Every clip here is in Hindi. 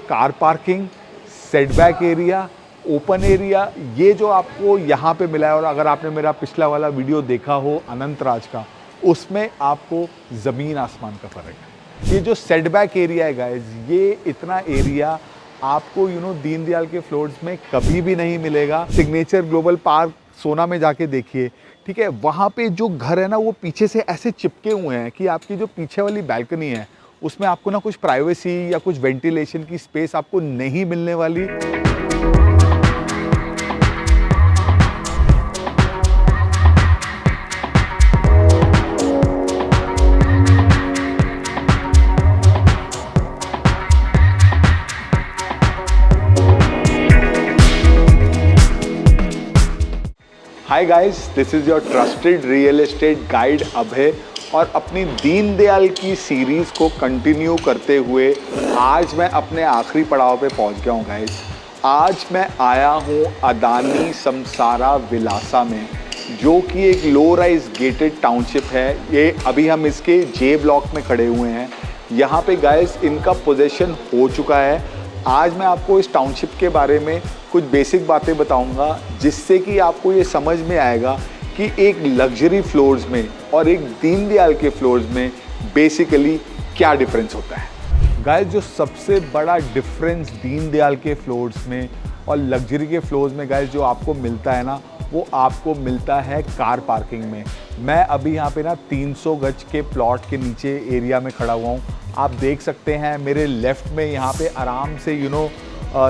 Car parking, setback area, open area, ये जो आपको यहाँ पे मिला है, और अगर आपने मेरा पिछला वाला वीडियो देखा हो अनंतराज का, उसमें आपको ज़मीन आसमान का फ़र्क है। ये जो सेटबैक एरिया है गाइस, ये इतना एरिया आपको दीनदयाल के फ्लोर्स में कभी भी नहीं मिलेगा। सिग्नेचर ग्लोबल पार्क सोना में जाके देखिए, ठीक है, वहाँ पे जो घर है ना, वो पीछे से ऐसे चिपके हुए हैं कि आपकी जो पीछे वाली बैल्कनी है उसमें आपको ना कुछ प्राइवेसी या कुछ वेंटिलेशन की स्पेस आपको नहीं मिलने वाली। Hi guys, this is your trusted real estate guide Abhay, और अपनी दीनदयाल की सीरीज़ को कंटिन्यू करते हुए आज मैं अपने आखिरी पड़ाव पे पहुंच गया हूं गाइस। आज मैं आया हूं अदानी समसारा विलासा में, जो कि एक लो राइज गेटेड टाउनशिप है। ये अभी हम इसके जे ब्लॉक में खड़े हुए हैं। यहाँ पे गाइस इनका पोजेसन हो चुका है। आज मैं आपको इस टाउनशिप के बारे में कुछ बेसिक बातें बताऊंगा, जिससे कि आपको ये समझ में आएगा कि एक लग्जरी फ्लोर्स में और एक दीनदयाल के फ्लोर्स में बेसिकली क्या डिफरेंस होता है। गाइस, जो सबसे बड़ा डिफरेंस दीनदयाल के फ्लोर्स में और लग्जरी के फ्लोर्स में गाइस जो आपको मिलता है ना, वो आपको मिलता है कार पार्किंग में। मैं अभी यहाँ पे ना 300 गज के प्लॉट के नीचे एरिया में खड़ा हुआ हूँ। आप देख सकते हैं मेरे लेफ़्ट में यहाँ पे आराम से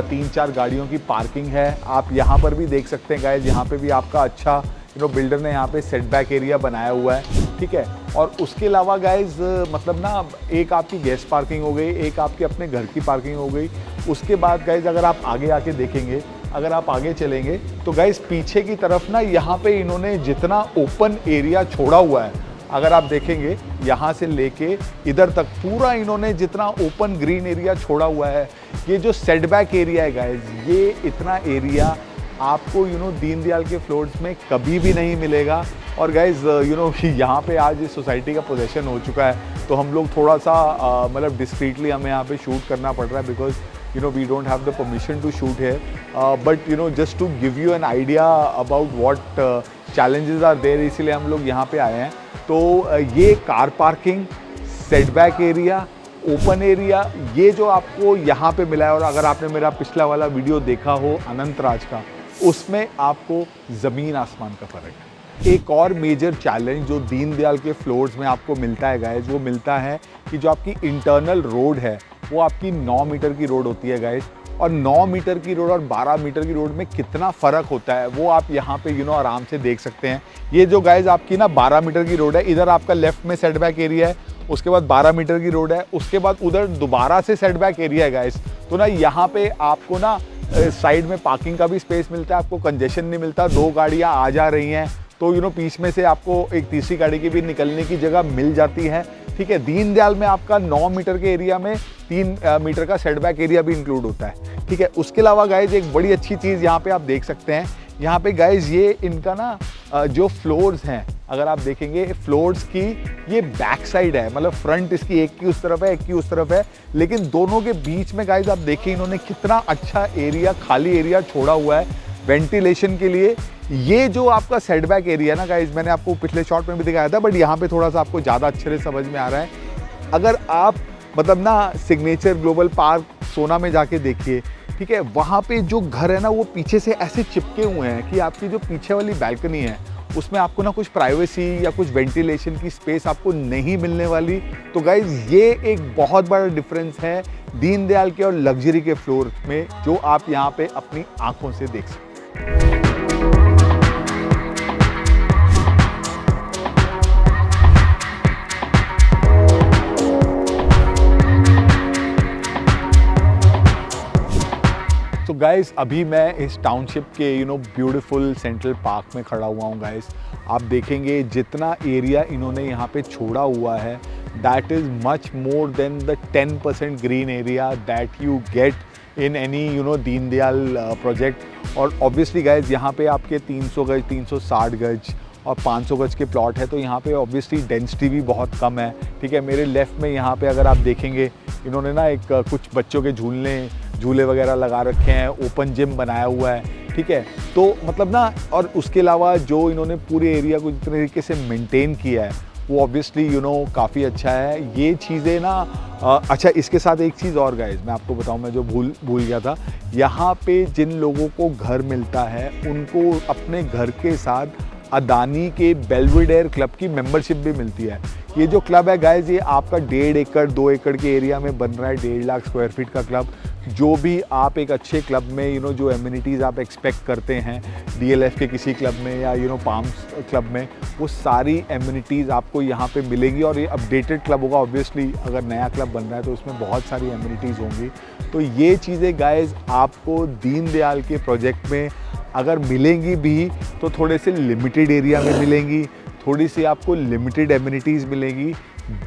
3-4 गाड़ियों की पार्किंग है। आप यहाँ पर भी देख सकते हैं गाइस, यहाँ पे भी आपका अच्छा बिल्डर ने यहाँ पे सेटबैक एरिया बनाया हुआ है, ठीक है। और उसके अलावा गाइस मतलब ना, एक आपकी गेस्ट पार्किंग हो गई, एक आपके अपने घर की पार्किंग हो गई। उसके बाद गाइस अगर आप आगे आके देखेंगे, अगर आप आगे चलेंगे तो गाइस पीछे की तरफ ना, यहाँ पे इन्होंने जितना ओपन एरिया छोड़ा हुआ है, अगर आप देखेंगे यहाँ से लेके इधर तक पूरा इन्होंने जितना ओपन ग्रीन एरिया छोड़ा हुआ है, ये जो सेटबैक एरिया है गाइस, ये इतना एरिया आपको दीनदयाल के फ्लोर्स में कभी भी नहीं मिलेगा। और गाइस यहाँ पे आज इस सोसाइटी का पोजेसन हो चुका है, तो हम लोग थोड़ा सा मतलब डिस्क्रीटली हमें यहाँ पे शूट करना पड़ रहा है, because we don't have the permission to shoot here, but just to give you an idea about what challenges are there, इसीलिए हम लोग यहाँ पे आए हैं। तो ये car parking, setback area, open area, ये जो आपको यहाँ पे मिला है, और अगर आपने मेरा पिछला वाला वीडियो देखा हो अनंतराज का, उसमें आपको ज़मीन आसमान का फ़र्क है। एक और मेजर चैलेंज जो दीनदयाल के फ्लोर्स में आपको मिलता है गाइस, वो मिलता है कि जो आपकी इंटरनल रोड है वो आपकी 9 मीटर की रोड होती है गाइस। और 9 मीटर की रोड और 12 मीटर की रोड में कितना फ़र्क होता है वो आप यहाँ पे आराम से देख सकते हैं। ये जो गाइस आपकी ना 12 मीटर की रोड है, इधर आपका लेफ्ट में सेटबैक एरिया है, उसके बाद 12 मीटर की रोड है, उसके बाद उधर दोबारा से सेटबैक एरिया है गाइस। तो ना यहाँ पे आपको ना साइड में पार्किंग का भी स्पेस मिलता है, आपको कंजेशन नहीं मिलता। 2 गाड़ियाँ आ जा रही हैं तो बीच में से आपको एक तीसरी गाड़ी की भी निकलने की जगह मिल जाती है, ठीक है। दीनदयाल में आपका 9 मीटर के एरिया में 3 मीटर का सेटबैक एरिया भी इंक्लूड होता है, ठीक है। उसके अलावा गाइज एक बड़ी अच्छी चीज़ यहाँ पे आप देख सकते हैं, यहाँ पे गाइज ये इनका ना जो फ्लोर्स हैं, अगर आप देखेंगे फ्लोर्स की ये बैक साइड है, मतलब फ्रंट इसकी एक की उस तरफ है, एक की उस तरफ है, लेकिन दोनों के बीच में गाइज आप देखिए इन्होंने कितना अच्छा एरिया, खाली एरिया छोड़ा हुआ है वेंटिलेशन के लिए। ये जो आपका सेटबैक एरिया ना गाइज, मैंने आपको पिछले शॉट में भी दिखाया था, बट यहाँ पे थोड़ा सा आपको ज़्यादा अच्छे से समझ में आ रहा है। अगर आप मतलब ना सिग्नेचर ग्लोबल पार्क सोना में जाके देखिए, ठीक है, वहाँ पे जो घर है ना, वो पीछे से ऐसे चिपके हुए हैं कि आपकी जो पीछे वाली बैल्कनी है उसमें आपको ना कुछ प्राइवेसी या कुछ वेंटिलेशन की स्पेस आपको नहीं मिलने वाली। तो गाइज ये एक बहुत बड़ा डिफरेंस है दीनदयाल के और लग्जरी के फ्लोर में, जो आप यहाँ पे अपनी आंखों से देख सकते हैं। तो गाइस अभी मैं इस टाउनशिप के ब्यूटीफुल सेंट्रल पार्क में खड़ा हुआ हूँ गाइस। आप देखेंगे जितना एरिया इन्होंने यहाँ पे छोड़ा हुआ है, that is much more than the 10% green area that you get in any Deendayal project. और ऑब्वियसली गाइस यहाँ पे आपके 300 गज, 360 गज और 500 गज के प्लॉट है, तो यहाँ पे ऑब्वियसली डेंसिटी भी बहुत कम है, ठीक है। मेरे लेफ़्ट में यहाँ पे अगर आप देखेंगे, इन्होंने ना एक कुछ बच्चों के झूलने झूले वगैरह लगा रखे हैं, ओपन जिम बनाया हुआ है, ठीक है। तो मतलब ना, और उसके अलावा जो इन्होंने पूरे एरिया को जिस तरीके से मेंटेन किया है वो ऑब्वियसली काफ़ी अच्छा है। ये चीज़ें ना अच्छा, इसके साथ एक चीज़ और गाइस मैं आपको बताऊं, मैं जो भूल गया था, यहाँ पे जिन लोगों को घर मिलता है उनको अपने घर के साथ अदानी के बेल्वेडेयर क्लब की मेंबरशिप भी मिलती है। ये जो क्लब है गाइस, ये आपका 1.5 एकड़ 2 एकड़ के एरिया में बन रहा है, 1.5 लाख स्क्वायर फीट का क्लब। जो भी आप एक अच्छे क्लब में जो एमिनिटीज़ आप एक्सपेक्ट करते हैं DLF के किसी क्लब में या पाम्स क्लब में, वो सारी एमिनिटीज़ आपको यहाँ पे मिलेंगी। और ये अपडेटेड क्लब होगा ऑब्वियसली, अगर नया क्लब बन रहा है तो उसमें बहुत सारी एमिनिटीज़ होंगी। तो ये चीज़ें गाइस आपको दीनदयाल के प्रोजेक्ट में अगर मिलेंगी भी तो थोड़े से लिमिटेड एरिया में मिलेंगी, थोड़ी सी आपको लिमिटेड एमिनिटीज़ मिलेंगी।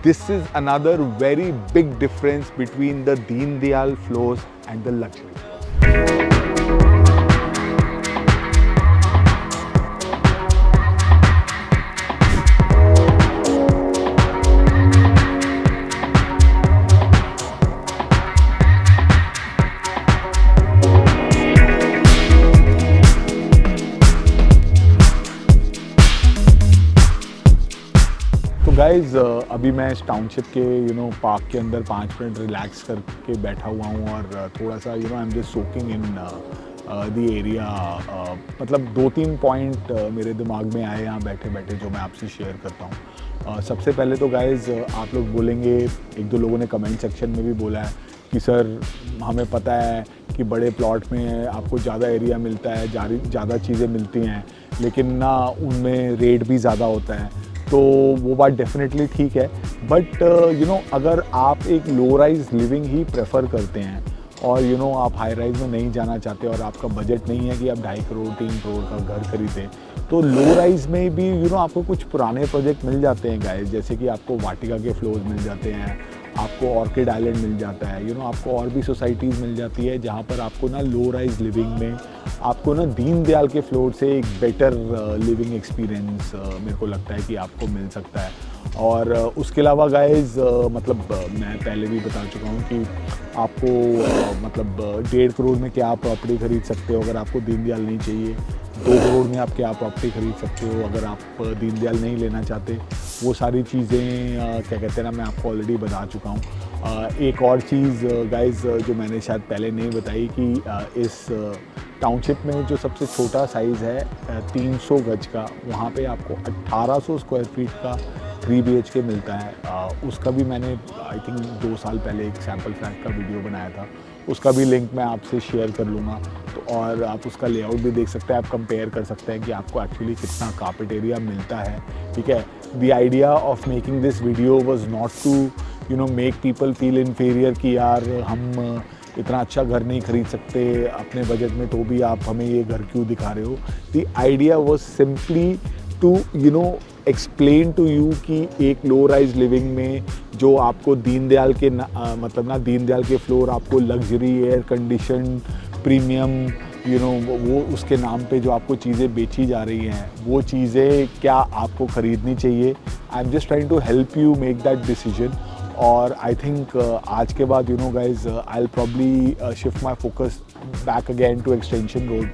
This is another very big difference between the Deendayal floors and the luxury. Guys अभी मैं इस टाउनशिप के पार्क के अंदर 5 मिनट रिलैक्स करके बैठा हुआ हूँ और थोड़ा सा आई am just soaking in the area. मतलब 2-3 पॉइंट मेरे दिमाग में आए यहाँ बैठे बैठे जो मैं आपसे शेयर करता हूँ। सबसे पहले तो गाइज़ आप लोग बोलेंगे, 1-2 लोगों ने कमेंट सेक्शन में भी बोला है कि सर हमें पता है कि बड़े प्लॉट में आपको ज़्यादा एरिया मिलता है, ज़्यादा चीज़ें मिलती हैं, लेकिन ना उनमें रेट भी ज़्यादा होता है। तो वो बात डेफिनेटली ठीक है, बट अगर आप एक लो राइज लिविंग ही प्रेफर करते हैं और आप हाई राइज में नहीं जाना चाहते और आपका बजट नहीं है कि आप 2.5 करोड़ 3 करोड़ का घर खरीदें, तो लो राइज में भी आपको कुछ पुराने प्रोजेक्ट मिल जाते हैं गाइस। जैसे कि आपको वाटिका के फ्लोर्स मिल जाते हैं, आपको ऑर्किड आइलैंड मिल जाता है, आपको और भी सोसाइटीज़ मिल जाती है जहाँ पर आपको ना लो राइज लिविंग में आपको ना दीनदयाल के फ्लोर से एक बेटर लिविंग एक्सपीरियंस मेरे को लगता है कि आपको मिल सकता है। और उसके अलावा गाइस मतलब मैं पहले भी बता चुका हूँ कि आपको मतलब 1.5 करोड़ में क्या आप प्रॉपर्टी खरीद सकते हो अगर आपको दीनदयाल नहीं चाहिए, 2 करोड़ में आप क्या प्रॉपर्टी खरीद सकते हो अगर आप दीनदयाल नहीं लेना चाहते। वो सारी चीज़ें क्या कहते हैं ना, मैं आपको ऑलरेडी बता चुका हूँ। एक और चीज़ गाइस जो मैंने शायद पहले नहीं बताई कि इस टाउनशिप में जो सबसे छोटा साइज़ है 300 गज का, वहाँ पे आपको 1800 स्क्वायर फीट का 3 BHK मिलता है। उसका भी मैंने आई थिंक 2 साल पहले एक सैम्पल फ्लैट का वीडियो बनाया था, उसका भी लिंक मैं आपसे शेयर कर लूँगा। तो और आप उसका लेआउट भी देख सकते हैं, आप कंपेयर कर सकते हैं कि आपको एक्चुअली कितना कारपेट एरिया मिलता है, ठीक है। The idea of making this video was not to make people feel inferior कि यार हम इतना अच्छा घर नहीं खरीद सकते अपने बजट में, तो भी आप हमें ये घर क्यों दिखा रहे हो। The idea was simply to explain to you कि एक लो राइज लिविंग में जो आपको दीनदयाल के मतलब दीनदयाल के फ्लोर आपको लग्जरी एयर कंडीशन प्रीमियम वो उसके नाम पे जो आपको चीज़ें बेची जा रही हैं, वो चीज़ें क्या आपको ख़रीदनी चाहिए। I am just trying to help you make that decision. और आई थिंक आज के बाद guys I will probably shift my focus back again to extension road.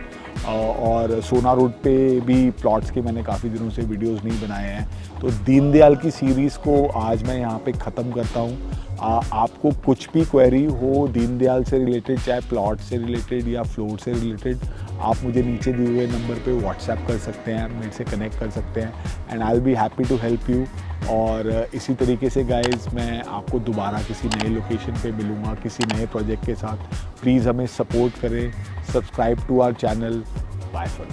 और सोना रोड पे भी प्लॉट्स के मैंने काफ़ी दिनों से वीडियोस नहीं बनाए हैं, तो दीनदयाल की सीरीज़ को आज मैं यहाँ पे ख़त्म करता हूँ। आपको कुछ भी क्वेरी हो दीनदयाल से रिलेटेड, चाहे प्लॉट से रिलेटेड या फ्लोर से रिलेटेड, आप मुझे नीचे दिए हुए नंबर पे व्हाट्सएप कर सकते हैं, मेरे से कनेक्ट कर सकते हैं, and I will be happy to help you. और इसी तरीके से गाइज़ मैं आपको दोबारा किसी नए लोकेशन पे मिलूँगा किसी नए प्रोजेक्ट के साथ। प्लीज़ हमें सपोर्ट करें, subscribe to our channel. Bye for